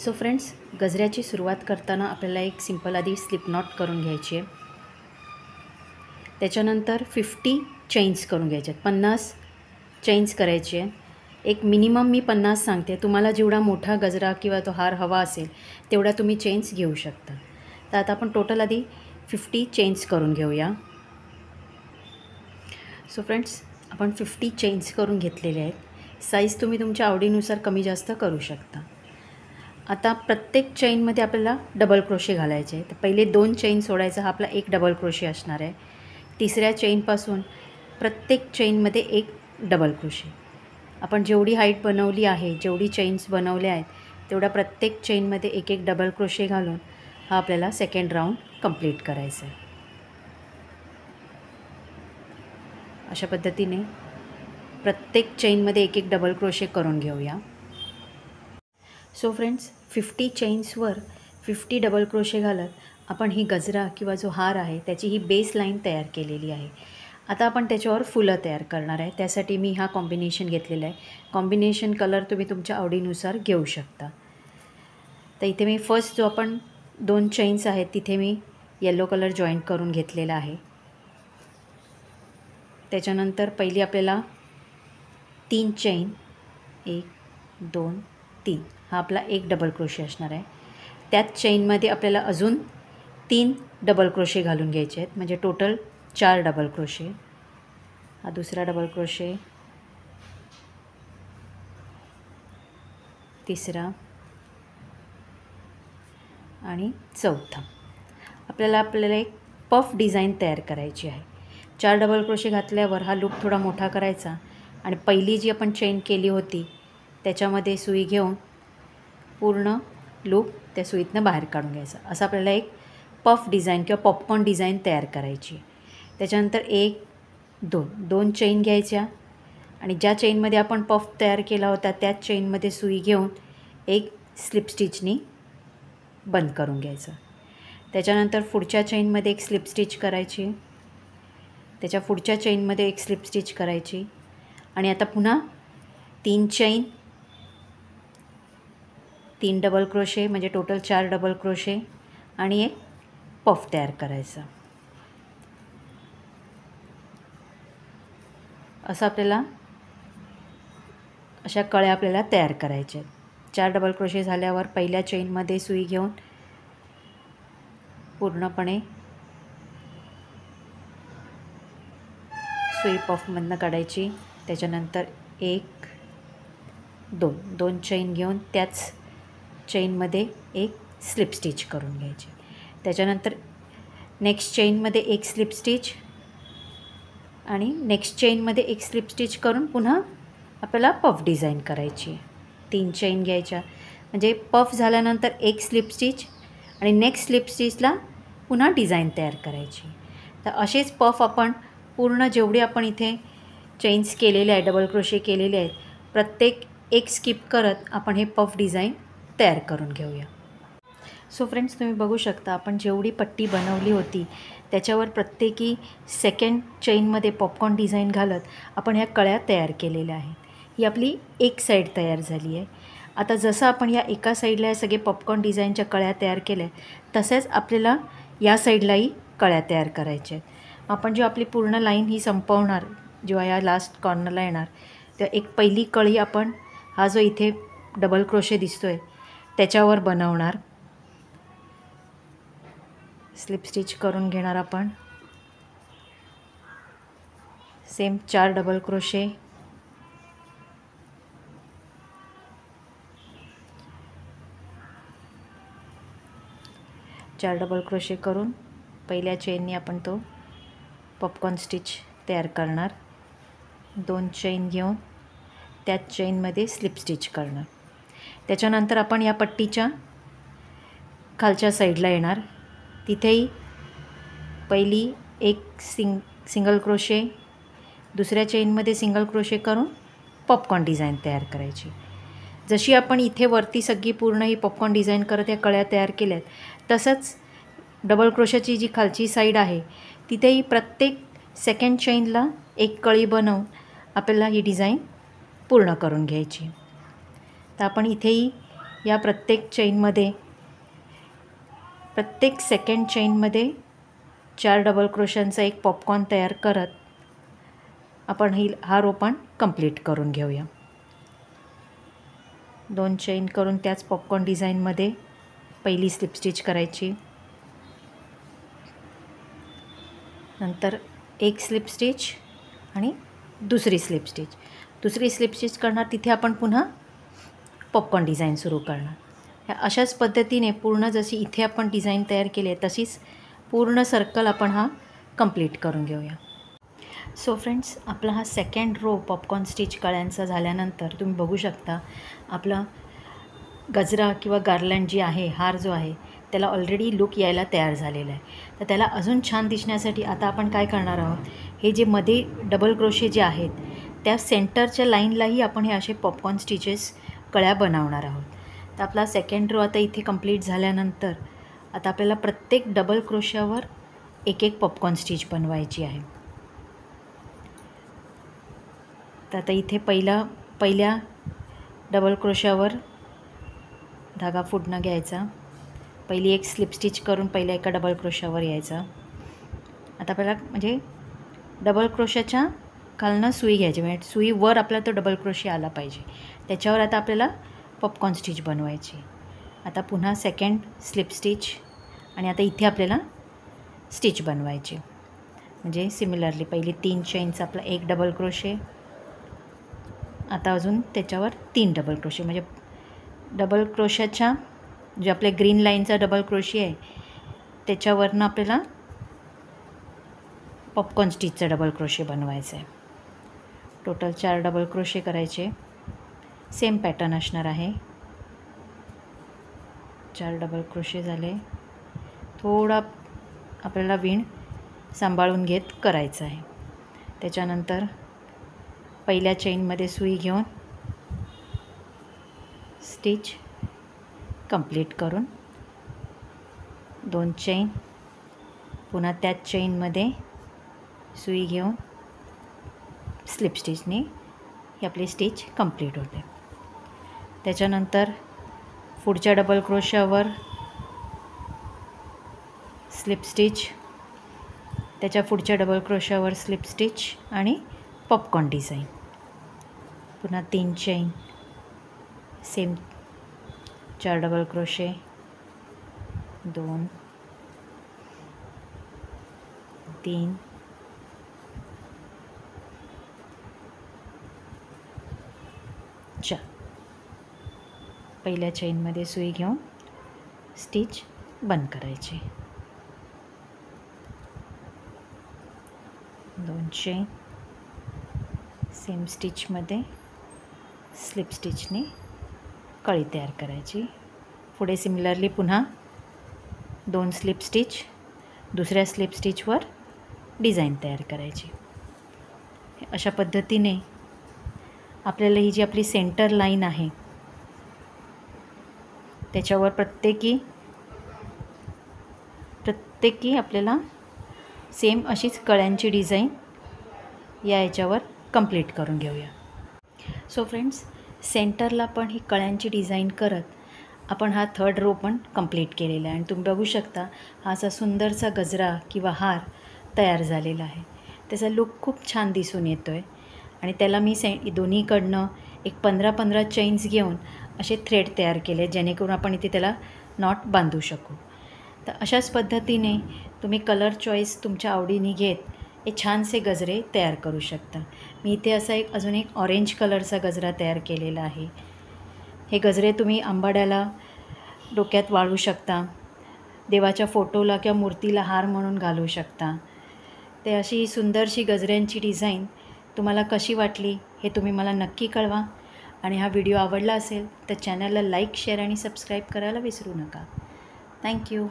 So friends, गजऱ्याची सुरुवात करताना आपल्याला एक सिंपल आधी स्लिप नॉट करून घ्यायची आहे. त्याच्यानंतर 50 चेन्स करून घ्यायचे आहेत. 50 चेन्स करायचे आहे. एक मिनिमम मी 50 सांगते. तुम्हाला जेवढा मोठा गजरा किंवा तो हार हवा असेल तेवढा तुम्ही चेन्स घेऊ शकता. तर आता आपण टोटल आधी 50 चेन्स करून घेऊया. सो फ्रेंड्स, आपण 50 चेन्स करून घेतलेले आहेत. साईज तुम्ही तुमच्या आवडीनुसार कमी जास्त करू शकता. आता प्रत्येक चेनमध्ये आपल्याला डबल क्रोशे घालायचे आहे. तर पहिले 2 चेन सोडायचा, हा आपला एक डबल क्रोशे असणार आहे. तिसऱ्या चेनपासून प्रत्येक चेनमध्ये एक डबल क्रोशे. आपण जेवढी हाईट बनवली आहे, जेवढी चेन्स बनवल्या आहेत तेवढ्या प्रत्येक चेनमध्ये एक एक डबल क्रोशे घालून हा आपल्याला सेकंड राऊंड कंप्लीट करायचा आहे. अशा पद्धतीने प्रत्येक चेनमध्ये एक एक डबल क्रोशे करून घेऊया. सो फ्रेंड्स, 50 चेन्सवर 50 डबल क्रोशे घालत आपण ही गजरा किंवा जो हार आहे त्याची ही बेस लाईन तयार केलेली आहे. आता आपण त्याच्यावर फुलं तयार करणार आहे. त्यासाठी मी हा कॉम्बिनेशन घेतलेला आहे. कॉम्बिनेशन कलर तुम्ही तुमच्या आवडीनुसार घेऊ शकता. तर इथे मी फर्स्ट जो आपण 2 चेन्स आहेत तिथे मी येलो कलर जॉईंट करून घेतलेला आहे. त्याच्यानंतर पहिली आपल्याला 3 चेन, 1 2 3, हा आपला एक डबल क्रोशे असणार आहे. त्याच चेनमध्ये आपल्याला अजून 3 डबल क्रोशे घालून घ्यायचे आहेत, म्हणजे टोटल 4 डबल क्रोशे. हा दुसरा डबल क्रोशे, तिसरा आणि चौथा. आपल्याला एक पफ डिझाईन तयार करायची आहे. 4 डबल क्रोशे घातल्यावर हा लूप थोडा मोठा करायचा आणि पहिली जी आपण चेन केली होती त्याच्यामध्ये सुई घेऊन पूर्ण लूप त्या सुईतनं बाहेर काढून घ्यायचा. असं आपल्याला एक पफ डिझाईन किंवा पॉपकॉर्न डिझाईन तयार करायची. त्याच्यानंतर 1 2 चेन घ्यायच्या आणि ज्या चेनमध्ये आपण पफ तयार केला होता त्याच चेनमध्ये सुई घेऊन एक स्लिप स्टिचनी बंद करून घ्यायचं. त्याच्यानंतर पुढच्या चेनमध्ये एक स्लिप स्टिच करायची, त्याच्या पुढच्या चेनमध्ये एक स्लिप स्टिच करायची आणि आता पुन्हा 3 चेन, 3 डबल क्रोशे, म्हणजे टोटल 4 डबल क्रोशे आणि एक पफ तयार करायचा. असं आपल्याला अशा कळ्या आपल्याला तयार करायच्या आहेत. 4 डबल क्रोशे झाल्यावर पहिल्या चेनमध्ये सुई घेऊन पूर्णपणे सुई पफमधनं काढायची. त्याच्यानंतर 1 2 चेन घेऊन त्याच चेनमध्ये एक स्लिप स्टिच करून घ्यायची. त्याच्यानंतर नेक्स्ट चेनमध्ये एक स्लिप स्टिच आणि नेक्स्ट चेनमध्ये एक स्लिप स्टिच करून पुन्हा आपल्याला पफ डिझाईन करायची. 3 चेन घ्यायच्या, म्हणजे पफ झाल्यानंतर एक स्लिप स्टिच आणि नेक्स्ट स्लिप स्टिचला पुन्हा डिझाईन तयार करायची. तर असेच पफ आपण पूर्ण जेवढे आपण इथे चेन्स केलेले आहे, डबल क्रोशे केलेले आहेत, प्रत्येक एक स्किप करत आपण हे पफ डिझाईन तयार करून घेऊया. सो फ्रेंड्स, तुम्ही बघू शकता आपण जेवढी पट्टी बनवली होती त्याच्यावर प्रत्येकी सेकंड चेनमध्ये पॉपकॉर्न डिझाईन घालत आपण ह्या कळ्या तयार केलेल्या आहेत. ही आपली एक साईड तयार झाली आहे. आता जसं आपण या एका साईडला या सगळे पॉपकॉर्न डिझाईनच्या कळ्या तयार केल्या तसेच आपल्याला या साईडलाही कळ्या तयार करायच्या आहेत. आपण जेव्हा आपली पूर्ण लाईन ही संपवणार, जेव्हा या लास्ट कॉर्नरला येणार, तेव्हा एक पहिली कळी आपण हा जो इथे डबल क्रोशे दिसतो आहे त्याच्यावर बनवणार. स्लिप स्टिच करून घेणार आपण. सेम 4 डबल क्रोशे, करून पहिल्या चेननी आपण तो पॉपकॉर्न स्टिच तयार करणार. 2 चेन घेऊन त्याच चेनमध्ये स्लिप स्टिच करणार. त्याच्यानंतर आपण या पट्टीच्या खालच्या साईडला येणार. तिथेही पहिली एक सिंगल क्रोशे, दुसऱ्या चेनमध्ये सिंगल क्रोशे करून पॉपकॉर्न डिझाईन तयार करायची. जशी आपण इथे वरती सगळी पूर्ण ही पॉपकॉर्न डिझाईन करत या कळ्या तयार केल्यात, तसंच डबल क्रोशाची जी खालची साईड आहे तिथेही प्रत्येक सेकंड चेनला एक कळी बनवून आपल्याला ही डिझाईन पूर्ण करून घ्यायची. तर आपण इथेही या प्रत्येक सेकंड चेनमध्ये 4 डबल क्रोशांचा एक पॉपकॉर्न तयार करत आपण हा रो पण कंप्लीट करून घेऊया. 2 चेन करून त्याच पॉपकॉर्न डिझाईनमध्ये पहिली स्लिप स्टिच करायची, नंतर एक स्लिप स्टिच आणि दुसरी स्लिप स्टिच करणार. तिथे आपण पुन्हा पॉपकॉर्न डिझाईन सुरू करणार. अशाच पद्धतीने पूर्ण जशी इथे आपण डिझाईन तयार केली आहे तशीच पूर्ण सर्कल आपण हा कंप्लीट करून घेऊया. सो फ्रेंड्स, आपला हा सेकंड रो पॉपकॉर्न स्टिच कळ्यांचा झाल्यानंतर तुम्ही बघू शकता आपला गजरा किंवा गार्लँड जी आहे, हार जो आहे, त्याला ऑलरेडी लुक यायला तयार झालेला आहे. तर त्याला अजून छान दिसण्यासाठी आता आपण काय करणार आहोत, हे जे मध्ये डबल क्रोशे जे आहेत त्या सेंटरच्या लाईनलाही आपण हे असे पॉपकॉर्न स्टिचेस कळ्या बनवणार आहोत. तर आपला सेकंड रो आता इथे कंप्लीट झाल्यानंतर आता आपल्याला प्रत्येक डबल क्रोशावर एक एक पॉपकॉर्न स्टिच बनवायची आहे. तर आता इथे पहिल्या डबल क्रोशावर धागा फुटणं घ्यायचा, पहिली एक स्लिप स्टिच करून पहिल्या एका डबल क्रोशावर यायचा. आता आपल्याला म्हणजे डबल क्रोशाच्या खालनं सुई घ्यायची, म्हणजे सुईवर आपल्याला तो डबल क्रोशे आला पाहिजे, त्याच्यावर आता आपल्याला पॉपकॉर्न स्टिच बनवायची. आता पुन्हा सेकंड स्लिप स्टिच आणि आता इथे आपल्याला स्टिच बनवायची. म्हणजे सिमिलरली पहिली 3 चेनचा आपला एक डबल क्रोशे, आता अजून त्याच्यावर 3 डबल क्रोशे, म्हणजे डबल क्रोशाच्या जे आपल्या ग्रीन लाईनचा डबल क्रोशे आहे त्याच्यावरनं आपल्याला पॉपकॉर्न स्टिचचा डबल क्रोशे बनवायचा आहे. टोटल 4 डबल क्रोशे करायचे. सेम पॅटर्न असणार आहे. 4 डबल क्रोशे झाले. थोडा आपल्याला विण सांभाळून घेत करायचं आहे. त्याच्यानंतर पहिल्या चेनमध्ये सुई घेऊन स्टिच कंप्लीट करून 2 चेन, पुन्हा त्याच चेनमध्ये सुई घेऊन स्लिप स्टिचने ही आपली स्टिच कंप्लीट होते. त्याच्यानंतर पुढच्या डबल क्रोशावर स्लिप स्टिच, त्याच्या पुढच्या डबल क्रोशावर स्लिप स्टिच आणि पॉपकॉर्न डिझाईन. पुन्हा 3 चेन, सेम 4 डबल क्रोशे, 2, 3, 4. पहिल्या चेनमध्ये सुई घेऊन स्टिच बंद करायची. 2 चेन, सेम स्टिचमध्ये स्लिप स्टिचने कळी तयार करायची. पुढे सिमिलरली पुन्हा 2 स्लिप स्टिच, दुसऱ्या स्लिप स्टिचवर डिझाईन तयार करायची. अशा पद्धतीने आपल्याला ही जी आपली सेंटर लाईन आहे त्याच्यावर प्रत्येकी आपल्याला सेम अशीच कळ्यांची डिझाईन या याच्यावर कंप्लीट करून घेऊया. सो फ्रेंड्स, सेंटरला पण ही कळ्यांची डिझाईन करत आपण हा थर्ड रो पण कंप्लीट केलेला आहे. आणि तुम्ही बघू शकता हा असा सुंदरसा गजरा किंवा हार तयार झालेला आहे. त्याचा लुक खूप छान दिसून येतो आहे. आणि त्याला मी दोन्हीकडनं एक 15-15 चेन्स घेऊन असे थ्रेड तयार केले जेणेकरून आपण इथे त्याला नॉट बांधू शकू. तर अशाच पद्धतीने तुम्ही कलर चॉईस तुमच्या आवडीने घेत हे छानसे गजरे तयार करू शकता. मी इथे असा अजून एक ऑरेंज कलरचा गजरा तयार केलेला आहे. हे गजरे तुम्ही आंबाड्याला डोक्यात वाळू शकता, देवाच्या फोटोला किंवा मूर्तीला हार म्हणून घालू शकता. ते अशी सुंदरशी गजऱ्यांची डिझाईन तुम्हाला कशी वाटली हे तुम्ही मला नक्की कळवा. आणि हा व्हिडिओ आवडला असेल तर चॅनलला लाईक, शेअर आणि सबस्क्राईब करायला विसरू नका. थँक्यू.